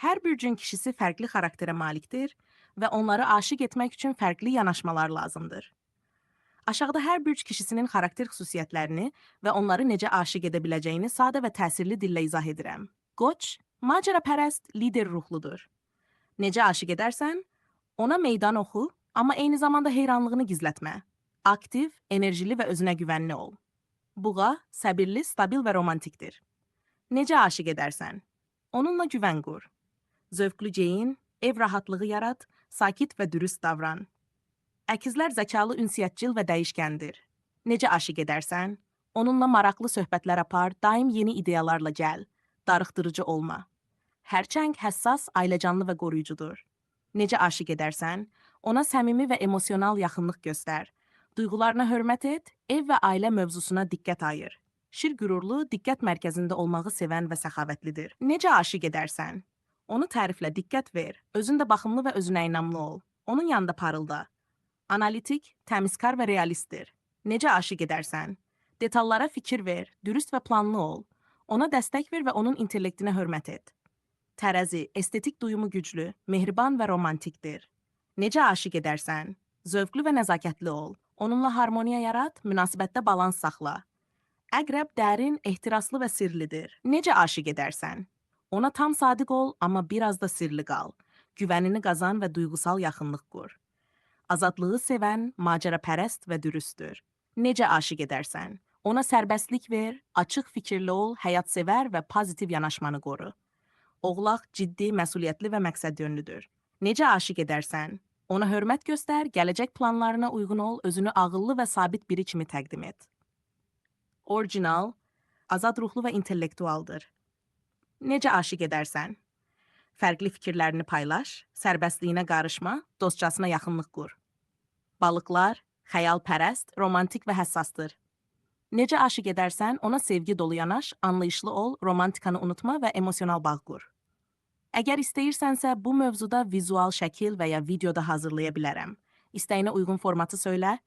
Hər bürcün kişisi fərqli xarakterə malikdir və onları aşiq etmək üçün fərqli yanaşmalar lazımdır. Aşağıda hər bürc kişisinin xarakter xüsusiyyətlərini və onları necə aşiq edə biləcəyini sadə və təsirli dillə izah edirəm. Qoç, macərapərəst, lider ruhludur. Necə aşiq edərsən? Ona meydan oxu, amma eyni zamanda heyranlığını gizlətmə. Aktiv, enerjili və özünə güvənli ol. Buğa, səbirli, stabil və romantikdir. Necə aşiq edərsən? Onunla güvən qur. Zövqlü geyin, ev rahatlığı yarat, sakit və dürüst davran. Əkizlər zəkalı, ünsiyyətcil və dəyişkəndir. Necə aşiq edərsən? Onunla maraqlı söhbətlər apar, daim yeni ideyalarla gəl. Darıxdırıcı olma. Hərçəng həssas, ailəcanlı və qoruyucudur. Necə aşiq edərsən? Ona səmimi və emosional yaxınlıq göstər. Duyğularına hörmət et, ev və ailə mövzusuna diqqət ayır. Şir qürurlu, diqqət mərkəzində olmağı sevən və səxavətlidir. Necə aşiq edərsən? Onu təriflə, diqqət ver. Özün də baxımlı və özünə inamlı ol. Onun yanında parılda. Analitik, təmizkar və realistdir. Necə aşiq edərsən? Detallara fikir ver, dürüst və planlı ol. Ona dəstək ver və onun intellektinə hörmət et. Tərəzi, estetik duyumu güclü, mehriban və romantikdir. Necə aşiq edərsən? Zövqlü və nəzakətli ol. Onunla harmoniya yarat, münasibətdə balans saxla. Əqrəb dərin, ehtiraslı və sirlidir. Necə aşiq edərsən? Ona tam sadiq ol, amma biraz da sirli qal. Güvənini qazan və duyğusal yaxınlıq qur. Azadlığı sevən, macərapərəst və dürüsttür. Necə aşiq edərsən? Ona sərbəstlik ver, açıq fikirli ol, həyatsevər və pozitiv yanaşmanı qoru. Oğlaq ciddi, məsuliyyətli və məqsədyönlüdür. Necə aşiq edərsən? Ona hörmət göstər, gələcək planlarına uyğun ol, özünü ağıllı və sabit biri kimi təqdim et. Orijinal, azad ruhlu və intellektualdır. Necə aşiq edərsən? Fərqli fikirlərini paylaş, sərbəstliyinə qarışma, dostcasına yaxınlıq qur. Balıqlar, xəyalpərəst, romantik və həssasdır. Necə aşiq edərsən, ona sevgi dolu yanaş, anlayışlı ol, romantikanı unutma və emosional bağ qur. Əgər istəyirsənsə, bu mövzuda vizual şəkil və ya videoda hazırlaya bilərəm. İstəyinə uyğun formatı söylə,